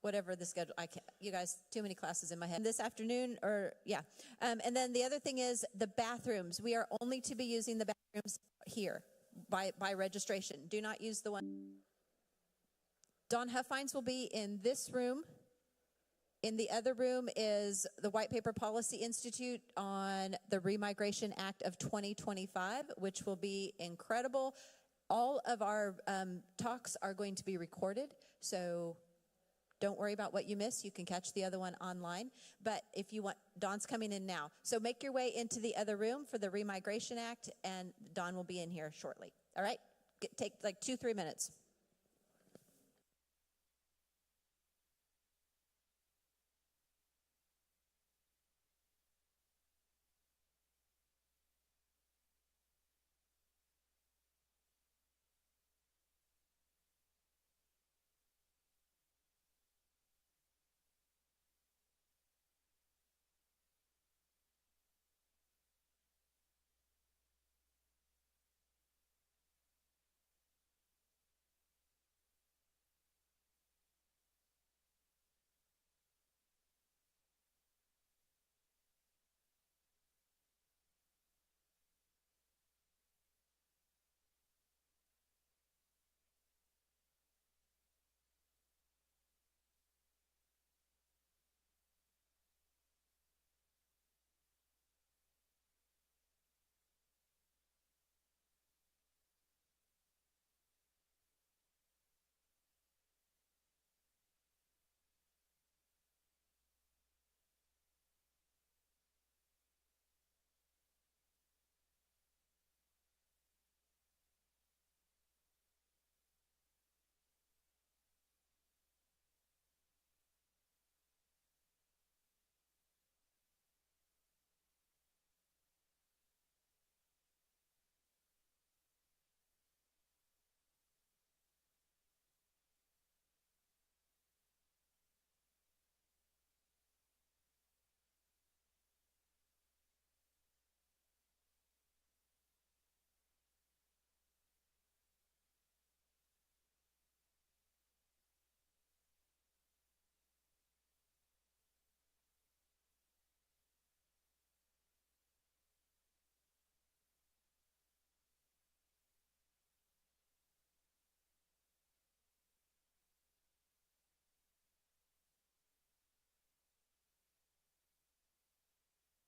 whatever the schedule, I can't, you guys, too many classes in my head. This afternoon, or yeah. And then the other thing is the bathrooms. We are only to be using the bathrooms here by registration. Do not use the one. Dawn Huffines will be in this room. In the other room is the White Paper Policy Institute on the Remigration Act of 2025, which will be incredible. All of our talks are going to be recorded, so don't worry about what you miss. You can catch the other one online. But if you want, Dawn's coming in now. So make your way into the other room for the Remigration Act, and Dawn will be in here shortly. All right? Take like 2-3 minutes.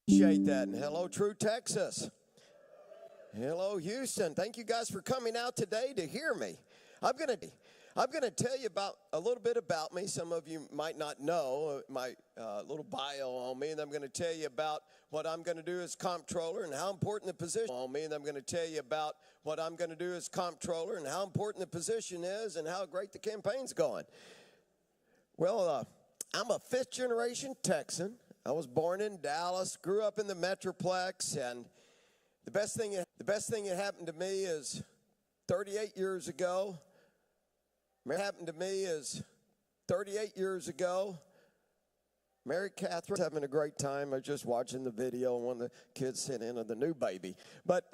Appreciate that. And hello, True Texas. Hello, Houston. Thank you guys for coming out today to hear me. I'm gonna tell you about a little bit about me. Some of you might not know my little bio on me, and I'm going to tell you about what I'm going to do as comptroller and how important the position on me. And I'm going to tell you about what I'm going to do as comptroller and how important the position is and how great the campaign's going. Well, I'm a fifth-generation Texan. I was born in Dallas, grew up in the Metroplex, and the best thing that happened to me is 38 years ago. Mary Catherine's having a great time. I was just watching the video, and one of the kids sent in of the new baby. But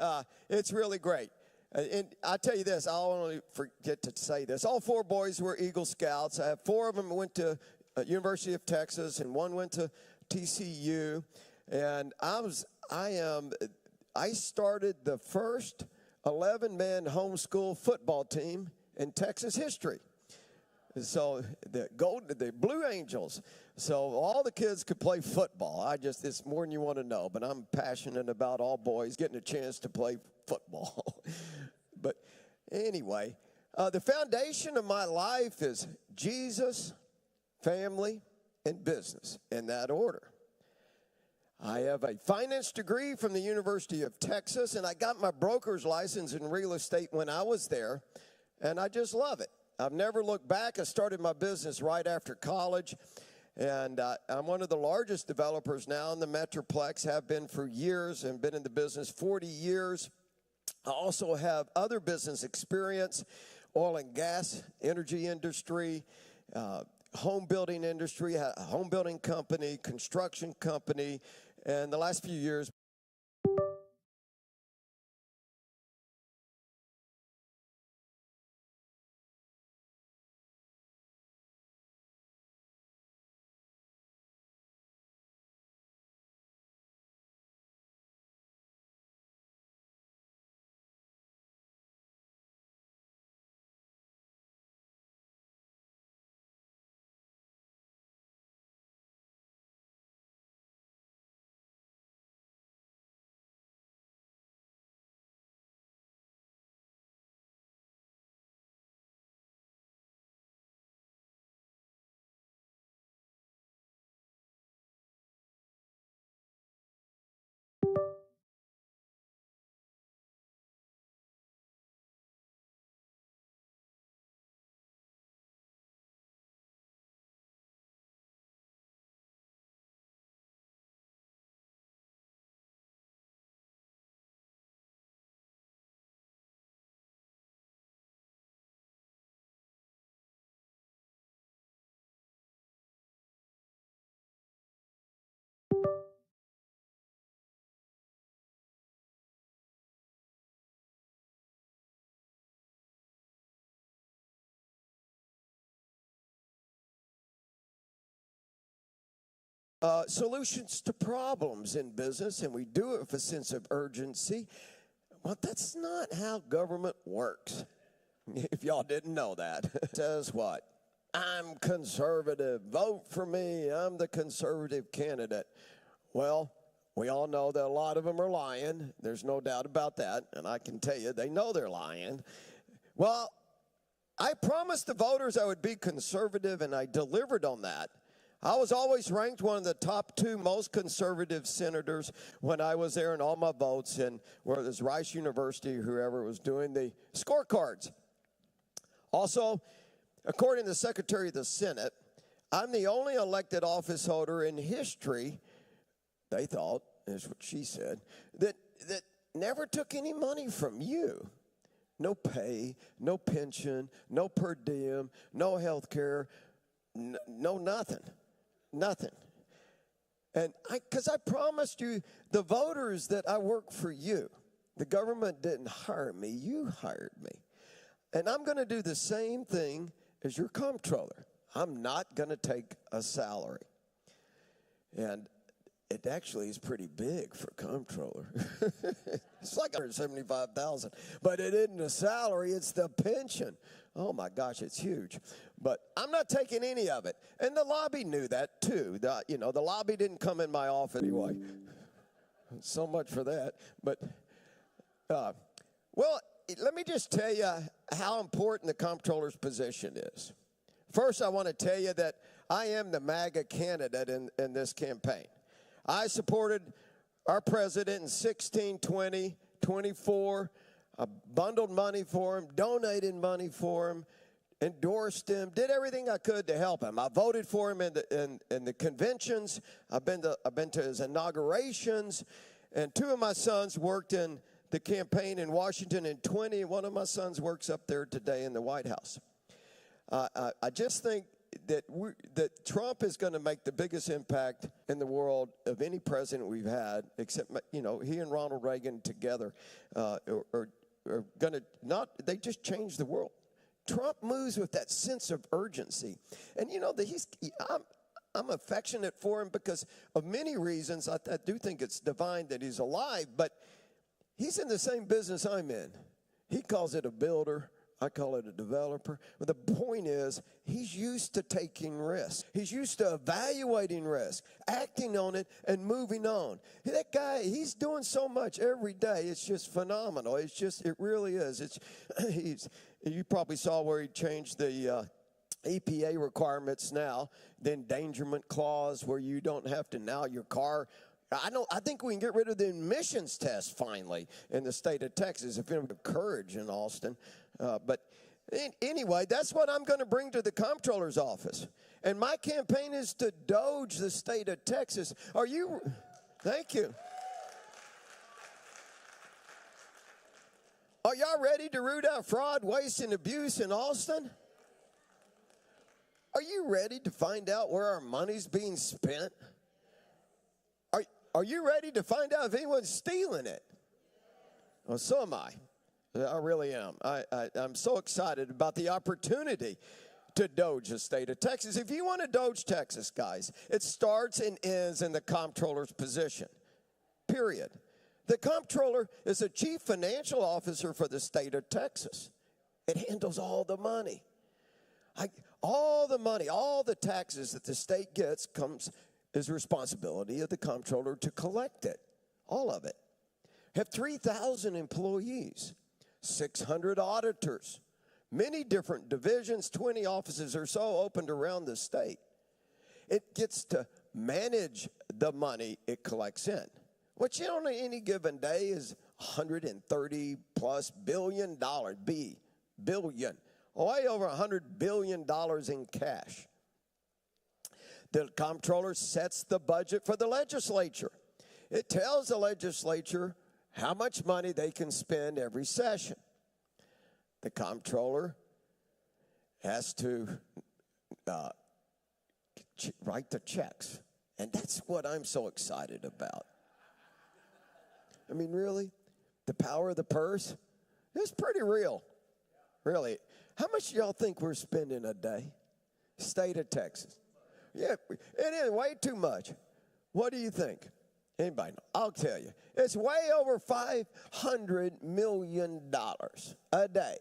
it's really great. And I tell you this, I'll only forget to say this. All 4 boys were Eagle Scouts. I have 4 of them went to University of Texas, and 1 went to TCU. And I started the first 11-man homeschool football team in Texas history. So the Blue Angels. So all the kids could play football. It's more than you want to know, but I'm passionate about all boys getting a chance to play football. But anyway, the foundation of my life is Jesus, family, and business, in that order. I have a finance degree from the University of Texas, and I got my broker's license in real estate when I was there, and I just love it. I've never looked back. I started my business right after college, and I'm one of the largest developers now in the Metroplex, have been for years, and been in the business 40 years. I also have other business experience, oil and gas, energy industry, home building industry, a home building company, construction company, and the last few years solutions to problems in business, and we do it with a sense of urgency. Well, that's not how government works. If y'all didn't know that. It says what? I'm conservative. Vote for me. I'm the conservative candidate. Well, we all know that a lot of them are lying. There's no doubt about that. And I can tell you, they know they're lying. Well, I promised the voters I would be conservative, and I delivered on that. I was always ranked one of the top 2 most conservative senators when I was there in all my votes, and whether it was Rice University or whoever was doing the scorecards. Also, according to the Secretary of the Senate, I'm the only elected office holder in history, they thought, is what she said, that never took any money from you. No pay, no pension, no per diem, no health care, no nothing. Nothing. And because I promised you, the voters, that I work for you. The government didn't hire me, you hired me. And I'm going to do the same thing as your comptroller. I'm not going to take a salary. And it actually is pretty big for comptroller. It's like $175,000. But it isn't a salary, it's the pension. Oh my gosh, it's huge. But I'm not taking any of it. And the lobby knew that too. The lobby didn't come in my office anyway. So much for that. But, well, let me just tell you how important the comptroller's position is. First, I want to tell you that I am the MAGA candidate in this campaign. I supported our president in 16, 20, 24. I bundled money for him, donated money for him, endorsed him, did everything I could to help him. I voted for him in the conventions. I've been to his inaugurations, and 2 of my sons worked in the campaign in Washington in 20. One of my sons works up there today in the White House. I just think that Trump is going to make the biggest impact in the world of any president we've had, except, he and Ronald Reagan together are going to they just changed the world. Trump moves with that sense of urgency. And, I'm affectionate for him because of many reasons. I do think it's divine that he's alive, but he's in the same business I'm in. He calls it a builder. I call it a developer. But the point is, he's used to taking risks. He's used to evaluating risk, acting on it, and moving on. That guy, he's doing so much every day. It's just phenomenal. It really is. You probably saw where he changed the EPA requirements now, the endangerment clause where you don't have to now your car. I think we can get rid of the emissions test finally in the state of Texas if you have courage in Austin. But anyway, that's what I'm going to bring to the comptroller's office. And my campaign is to doge the state of Texas. Thank you. Are y'all ready to root out fraud, waste, and abuse in Austin? Are you ready to find out where our money's being spent? Are you ready to find out if anyone's stealing it? Well, so am I. I really am. I'm so excited about the opportunity to doge the state of Texas. If you want to doge Texas, guys, it starts and ends in the comptroller's position, period. The comptroller is the chief financial officer for the state of Texas. It handles all the money. All the money, all the taxes that the state gets is responsibility of the comptroller to collect it, all of it. Have 3,000 employees, 600 auditors, many different divisions, 20 offices or so opened around the state. It gets to manage the money it collects in, which on any given day is $130 plus billion, billion, way over $100 billion in cash. The comptroller sets the budget for the legislature. It tells the legislature how much money they can spend every session. The comptroller has to write the checks. And that's what I'm so excited about. I mean, really, the power of the purse is pretty real. Really. How much do y'all think we're spending a day? State of Texas. Yeah, it is way too much. What do you think? Anybody know? I'll tell you. It's way over $500 million a day.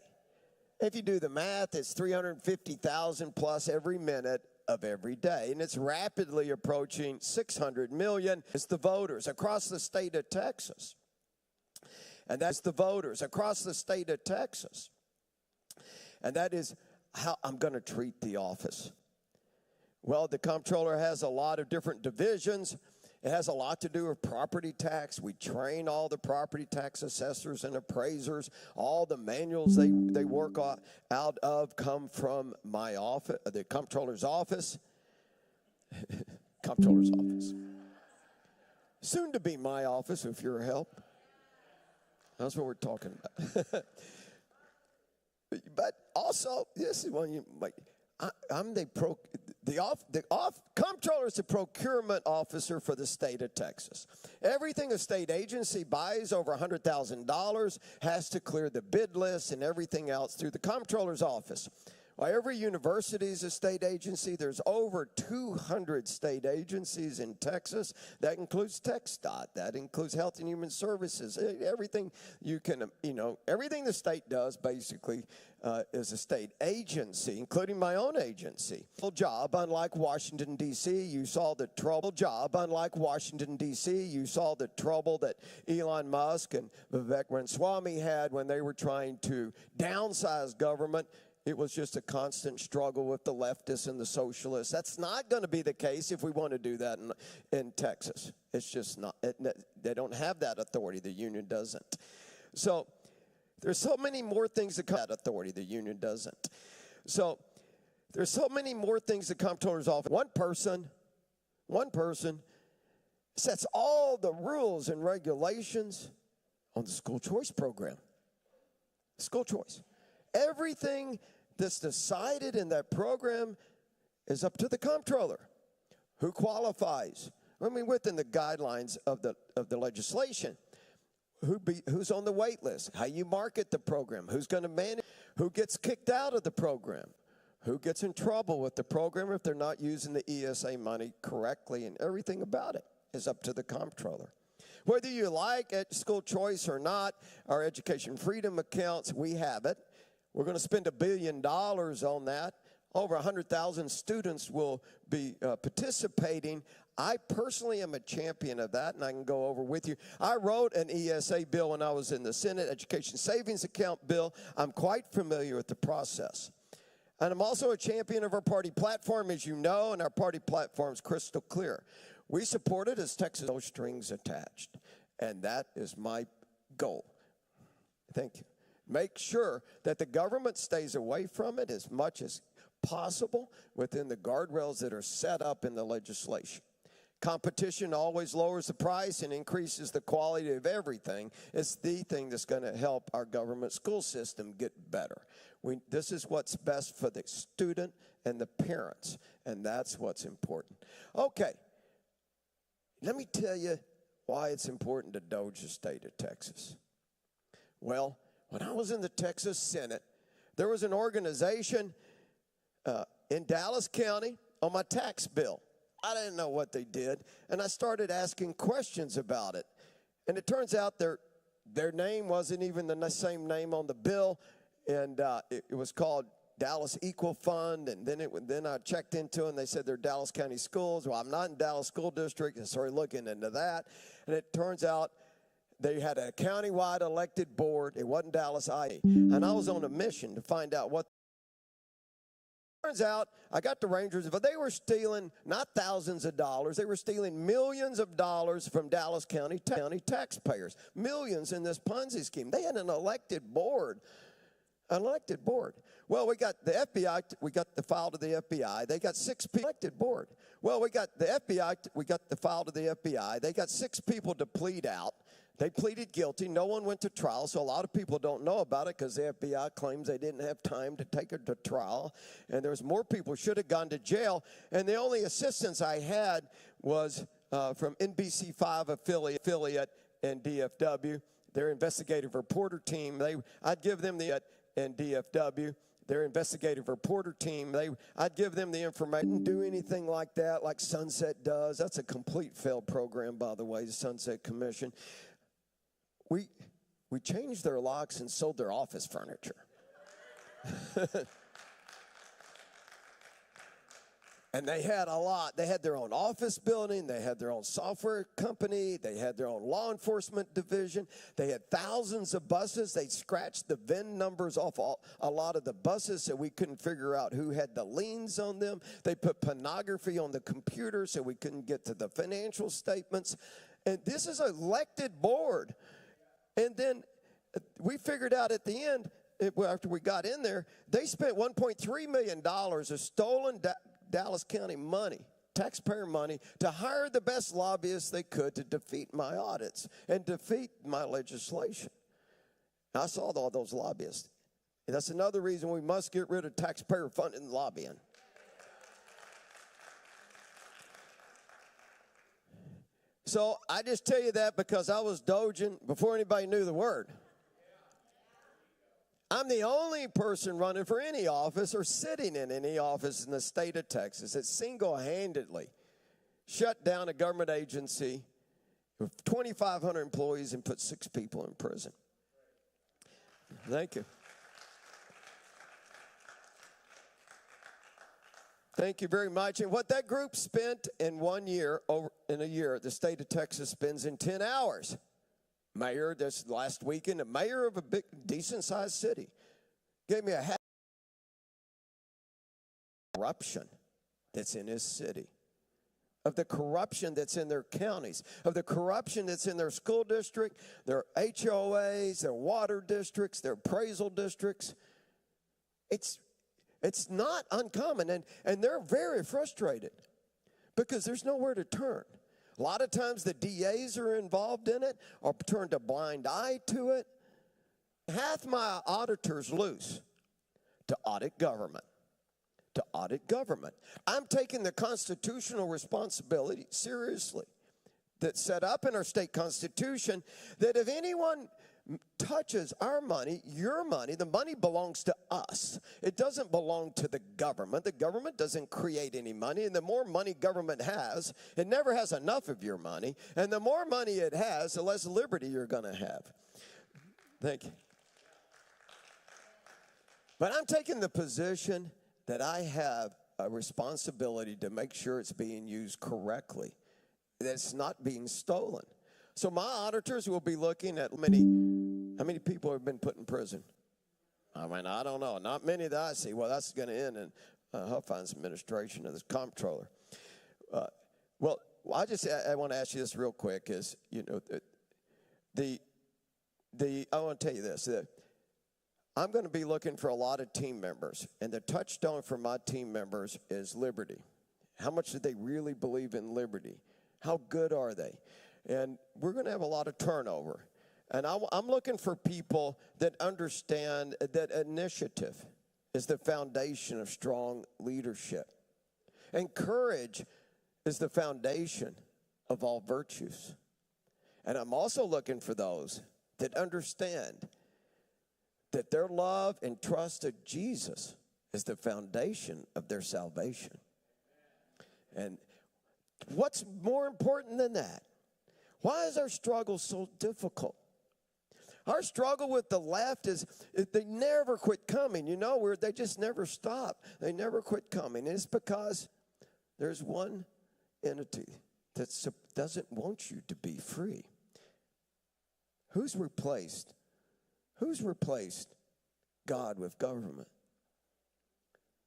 If you do the math, it's 350,000 plus every minute of every day. And it's rapidly approaching 600 million. It's the voters across the state of Texas. And that's the voters across the state of Texas. And that is how I'm going to treat the office. Well, the comptroller has a lot of different divisions. It has a lot to do with property tax. We train all the property tax assessors and appraisers. All the manuals they work out of come from my office, the comptroller's office. Comptroller's office. Soon to be my office if you're help. That's what we're talking about. But also, this is one you might. I'm the comptroller is the procurement officer for the state of Texas. Everything a state agency buys over $100,000 has to clear the bid list and everything else through the comptroller's office. Well, every university is a state agency. There's over 200 state agencies in Texas. That includes TxDOT. That includes Health and Human Services. Everything you can, everything the state does basically is a state agency, including my own agency. Job, unlike Washington, D.C., you saw the trouble. Unlike Washington, D.C., you saw the trouble that Elon Musk and Vivek Ramaswamy had when they were trying to downsize government. It was just a constant struggle with the leftists and the socialists. That's not going to be the case if we want to do that in Texas. It's just not. They don't have that authority. The union doesn't. So there's so many more things that come that authority. The union doesn't. So there's so many more things that comptrollers offer. One person sets all the rules and regulations on the school choice program. School choice. Everything that's decided in that program is up to the comptroller. Who qualifies? I mean, within the guidelines of the legislation. Who's on the wait list? How you market the program? Who's going to manage? Who gets kicked out of the program? Who gets in trouble with the program if they're not using the ESA money correctly? And everything about it is up to the comptroller. Whether you like school choice or not, our education freedom accounts, we have it. We're going to spend $1 billion on that. Over 100,000 students will be participating. I personally am a champion of that, and I can go over with you. I wrote an ESA bill when I was in the Senate, Education Savings Account bill. I'm quite familiar with the process. And I'm also a champion of our party platform, as you know, and our party platform is crystal clear. We support it as Texas, no strings attached. And that is my goal. Thank you. Make sure that the government stays away from it as much as possible within the guardrails that are set up in the legislation. Competition always lowers the price and increases the quality of everything. It's the thing that's going to help our government school system get better. This is what's best for the student and the parents, and that's what's important. Okay, let me tell you why it's important to Doge the state of Texas. Well, when I was in the Texas Senate, there was an organization in Dallas County on my tax bill. I didn't know what they did, and I started asking questions about it. And it turns out their name wasn't even the same name on the bill, and it was called Dallas Equal Fund, and then I checked into it, and they said they're Dallas County Schools. Well, I'm not in Dallas School District. I started looking into that, and it turns out they had a countywide elected board. It wasn't Dallas IA. And I was on a mission to find out what. Turns out I got the Rangers, but they were stealing not thousands of dollars. They were stealing millions of dollars from Dallas County taxpayers. Millions in this Ponzi scheme. They had an elected board. An elected board. Well, we got the FBI. We got the file to the FBI. They got 6 people. Elected board. Well, we got the FBI. We got the file to the FBI. They got 6 people to plead out. They pleaded guilty. No one went to trial, so a lot of people don't know about it because the FBI claims they didn't have time to take it to trial. And there's more people who should have gone to jail. And the only assistance I had was from NBC5 affiliate and DFW, their investigative reporter team. I'd give them the and DFW. their investigative reporter team. I'd give them the information. Didn't do anything like that, like Sunset does. That's a complete failed program, by the way, the Sunset Commission. We changed their locks and sold their office furniture. And they had a lot. They had their own office building. They had their own software company. They had their own law enforcement division. They had thousands of buses. They scratched the VIN numbers off a lot of the buses so we couldn't figure out who had the liens on them. They put pornography on the computer so we couldn't get to the financial statements. And this is an elected board. And then we figured out at the end, after we got in there, they spent $1.3 million of stolen Dallas County money, taxpayer money, to hire the best lobbyists they could to defeat my audits and defeat my legislation. I saw all those lobbyists. And that's another reason we must get rid of taxpayer funded lobbying. So I just tell you that because I was dodging before anybody knew the word. I'm the only person running for any office or sitting in any office in the state of Texas that single-handedly shut down a government agency with 2,500 employees and put 6 people in prison. Thank you. Thank you very much. And what that group spent in 1 year, in a year, the state of Texas spends in 10 hours. Mayor, this last weekend, a mayor of a big, decent-sized city gave me a corruption that's in his city, of the corruption that's in their counties, of the corruption that's in their school district, their HOAs, their water districts, their appraisal districts. It's not uncommon, and they're very frustrated because there's nowhere to turn. A lot of times the DAs are involved in it or turned a blind eye to it. Half my auditors loose to audit government. To audit government. I'm taking the constitutional responsibility seriously that's set up in our state constitution that if anyone touches our money, your money, the money belongs to us. It doesn't belong to the government. The government doesn't create any money, and the more money government has, it never has enough of your money, and the more money it has, the less liberty you're going to have. Thank you. But I'm taking the position that I have a responsibility to make sure it's being used correctly, that it's not being stolen. So my auditors will be looking at how many people have been put in prison. I mean, I don't know. Not many that I see. Well, that's going to end in Huffines' administration of this comptroller. I want to ask you this real quick. I want to tell you this. That I'm going to be looking for a lot of team members, and the touchstone for my team members is liberty. How much do they really believe in liberty? How good are they? And we're going to have a lot of turnover. And I'm looking for people that understand that initiative is the foundation of strong leadership. And courage is the foundation of all virtues. And I'm also looking for those that understand that their love and trust of Jesus is the foundation of their salvation. And what's more important than that? Why is our struggle so difficult? Our struggle with the left is they never quit coming. They just never stop. They never quit coming. And it's because there's one entity that doesn't want you to be free. Who's replaced God with government?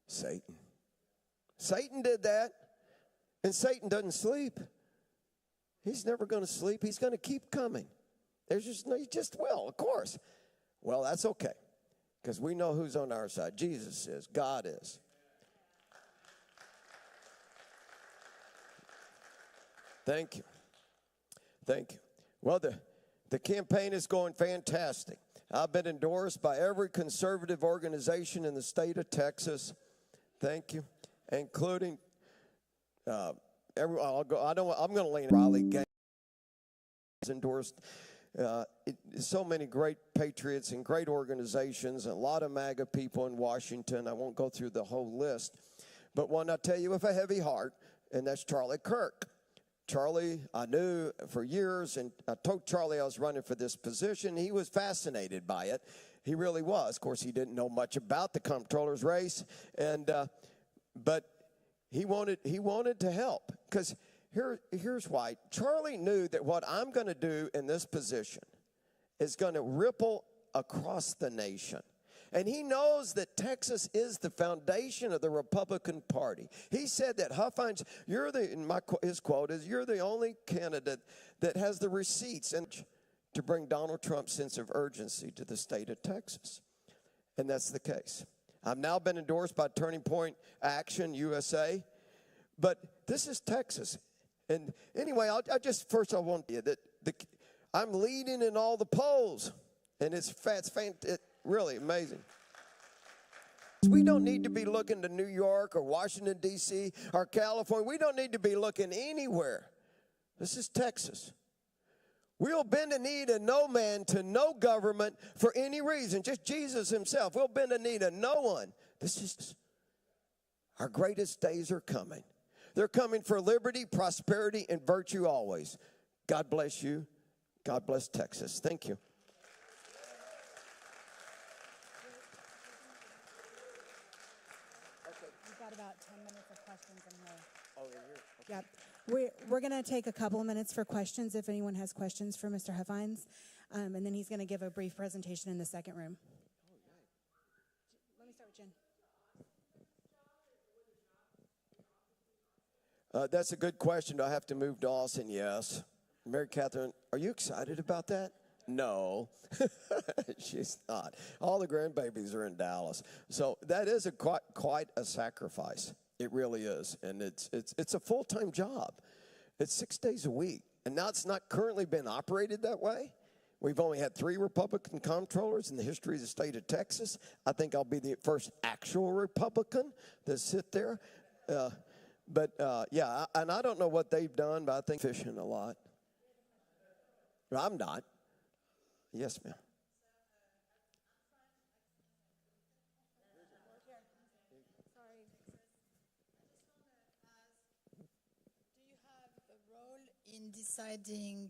Satan. Satan did that, and Satan doesn't sleep. He's never going to sleep. He's going to keep coming. He just will, of course. Well, that's okay, because we know who's on our side. Jesus is. God is. Thank you. Thank you. Well, the campaign is going fantastic. I've been endorsed by every conservative organization in the state of Texas. Thank you, including I'm going to lean Raleigh Gang is endorsed. So many great patriots and great organizations, and a lot of MAGA people in Washington. I won't go through the whole list, but one I tell you with a heavy heart, and that's Charlie Kirk. Charlie, I knew for years, and I told Charlie I was running for this position. He was fascinated by it. He really was. Of course, he didn't know much about the comptroller's race, but he wanted to help. Because here's why. Charlie knew that what I'm going to do in this position is going to ripple across the nation. And he knows that Texas is the foundation of the Republican Party. He said that Huffines, his quote is, "You're the only candidate that has the receipts and to bring Donald Trump's sense of urgency to the state of Texas." And that's the case. I've now been endorsed by Turning Point Action USA, but this is Texas. And anyway, I want you that I'm leading in all the polls, and it's really amazing. We don't need to be looking to New York or Washington, D.C. or California. We don't need to be looking anywhere. This is Texas. We'll bend a knee to no man, to no government for any reason, just Jesus himself. We'll bend a knee to no one. Our greatest days are coming. They're coming for liberty, prosperity, and virtue always. God bless you. God bless Texas. Thank you. We've got about 10 minutes of questions in here. Oh, in here? Okay. Yep. We're going to take a couple of minutes for questions if anyone has questions for Mr. Huffines. And then he's going to give a brief presentation in the second room. Let me start with Jen. That's a good question. Do I have to move to Austin? Yes. Mary Catherine, are you excited about that? No, she's not. All the grandbabies are in Dallas. So that is quite a sacrifice. It really is. And it's a full-time job. It's 6 days a week. And now it's not currently been operated that way. We've only had 3 Republican comptrollers in the history of the state of Texas. I think I'll be the first actual Republican to sit there. Yeah, and I don't know what they've done, but I think fishing a lot. I'm not. Yes, ma'am. Sorry. Do you have a role in deciding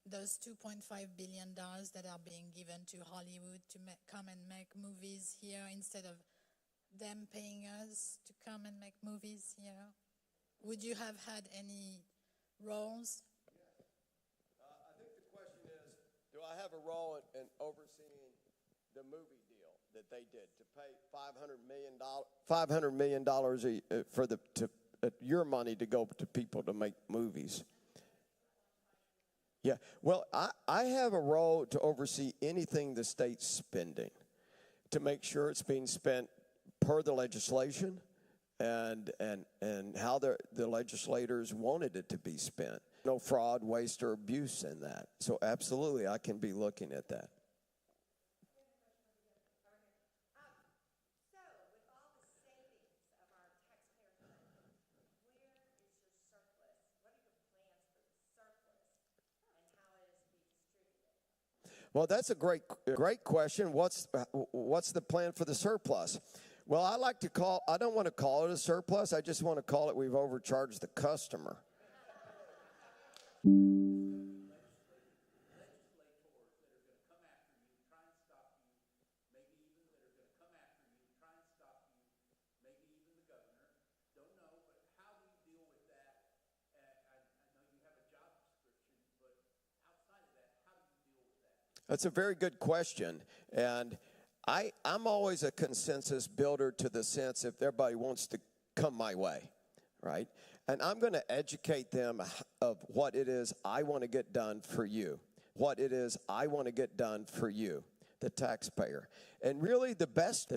those $2.5 billion that are being given to Hollywood to come and make movies here instead of them paying us to come and make movies here? Would you have had any roles? I think the question is, do I have a role in overseeing the movie deal that they did to pay $500 million for your money to go to people to make movies? Yeah, well, I have a role to oversee anything the state's spending, to make sure it's being spent per the legislation and how the legislators wanted it to be spent. No fraud, waste, or abuse in that. So absolutely, I can be looking at that. So, with all the savings of our taxpayers' money, where is your surplus? What are your plans for the surplus and how it is to be distributed? Well, that's a great question. What's the plan for the surplus? Well, I don't want to call it a surplus. I just want to call it we've overcharged the customer. That's a very good question, and I'm always a consensus builder to the sense if everybody wants to come my way, right? And I'm going to educate them of what it is I want to get done for you, what it is I want to get done for you, the taxpayer. And really the best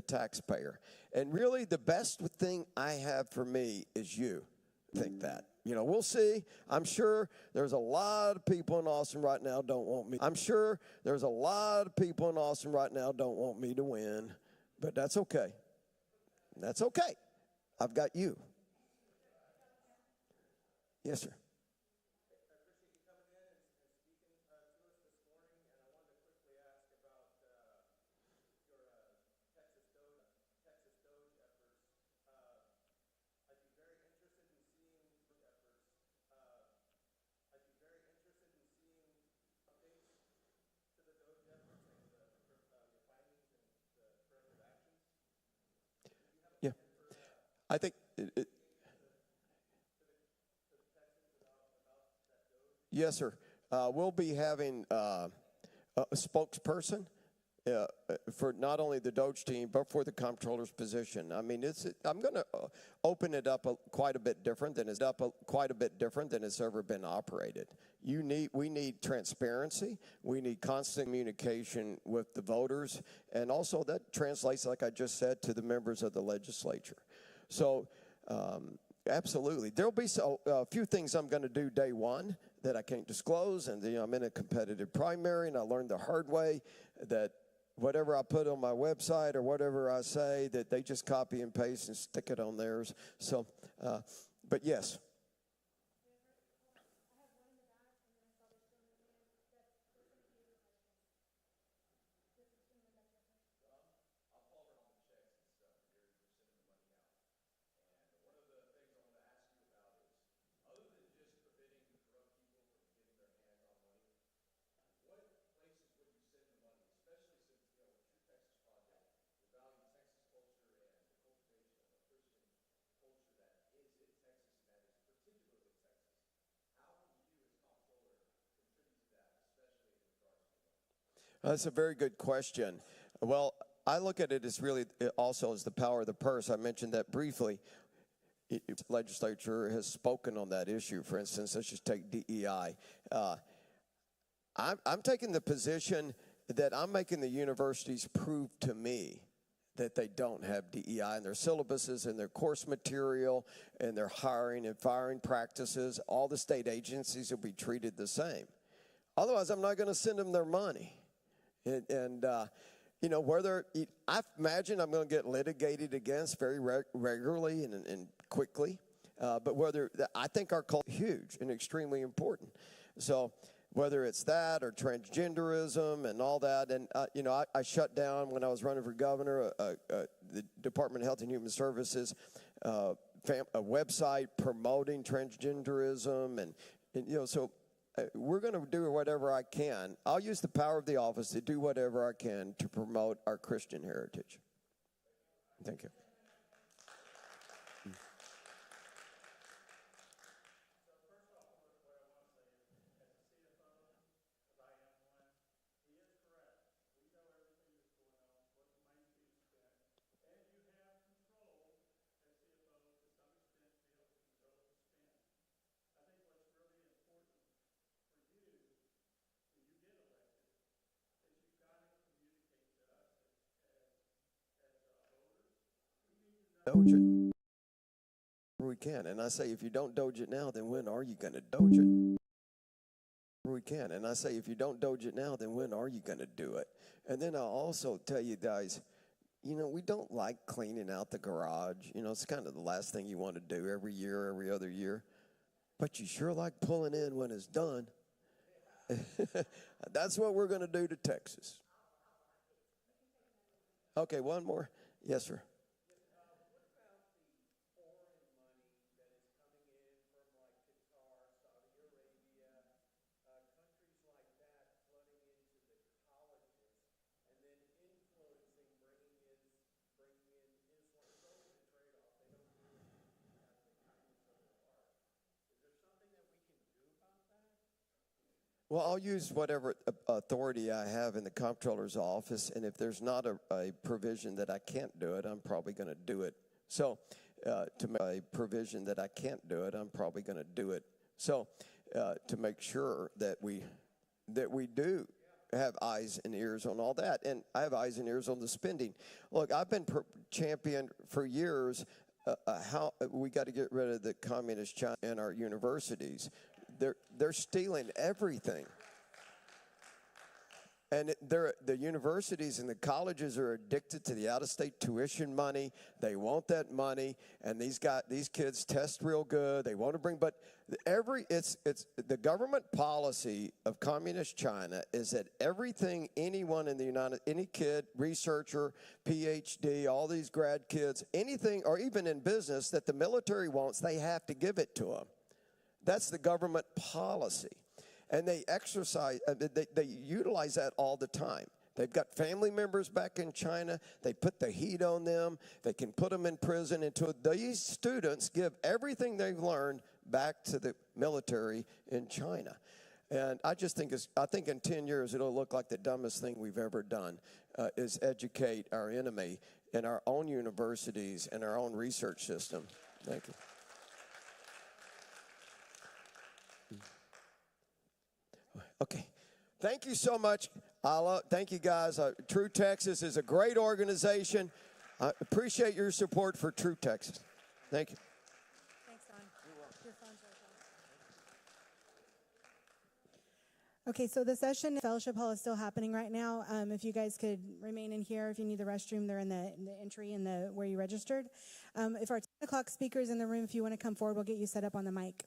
thing I have for me is you. Think that. We'll see. I'm sure there's a lot of people in Austin right now don't want me. I'm sure there's a lot of people in Austin right now don't want me to win, but that's okay. That's okay. I've got you. Yes, sir. I appreciate you coming in and speaking to us this morning. I think, yes, sir. We'll be having a spokesperson for not only the Doge team, but for the comptroller's position. I mean, I'm going to open it up quite a bit different than it's ever been operated. We need transparency. We need constant communication with the voters, and also that translates, like I just said, to the members of the legislature. So, absolutely, there'll be a few things I'm going to do day one that I can't disclose, and I'm in a competitive primary, and I learned the hard way that whatever I put on my website or whatever I say, that they just copy and paste and stick it on theirs. So, but yes. That's a very good question. Well, I look at it as really also as the power of the purse. I mentioned that briefly. Legislature has spoken on that issue. For instance, let's just take DEI. I'm taking the position that I'm making the universities prove to me that they don't have DEI in their syllabuses and their course material and their hiring and firing practices. All the state agencies will be treated the same. Otherwise, I'm not going to send them their money. And whether I imagine I'm going to get litigated against very regularly and quickly, but I think our culture is huge and extremely important. So whether it's that or transgenderism and all that, and I shut down when I was running for governor the Department of Health and Human Services a website promoting transgenderism, and so. We're going to do whatever I can. I'll use the power of the office to do whatever I can to promote our Christian heritage. Thank you. Doge it we can. And I say, if you don't Doge it now, then when are you going to Doge it? We can. And I say, if you don't Doge it now, then when are you going to do it? And then I'll also tell you guys, we don't like cleaning out the garage. It's kind of the last thing you want to do every year, every other year. But you sure like pulling in when it's done. That's what we're going to do to Texas. Okay, one more. Yes, sir. Well, I'll use whatever authority I have in the comptroller's office, and if there's not a provision that I can't do it, I'm probably going to do it. So, to make a provision that I can't do it, I'm probably going to do it. So, to make sure that we do have eyes and ears on all that, and I have eyes and ears on the spending. Look, I've been championed for years how we got to get rid of the communist China in our universities. They're stealing everything. And the universities and the colleges are addicted to the out-of-state tuition money. They want that money, and these kids test real good. They want to bring, but it's the government policy of communist China is that everything anyone in any kid, researcher, PhD, all these grad kids, anything, or even in business that the military wants, they have to give it to them. That's the government policy. And they exercise, they utilize that all the time. They've got family members back in China. They put the heat on them. They can put them in prison until these students give everything they've learned back to the military in China. And I just think I think in 10 years it'll look like the dumbest thing we've ever done is educate our enemy in our own universities and our own research system. Thank you. Okay. Thank you so much. Thank you, guys. True Texas is a great organization. I appreciate your support for True Texas. Thank you. Thanks, Don. Your phone's right there. Okay, so the session in Fellowship Hall is still happening right now. If you guys could remain in here, if you need the restroom, they're in the entry in the where you registered. If our 10 o'clock speakers in the room, if you want to come forward, we'll get you set up on the mic.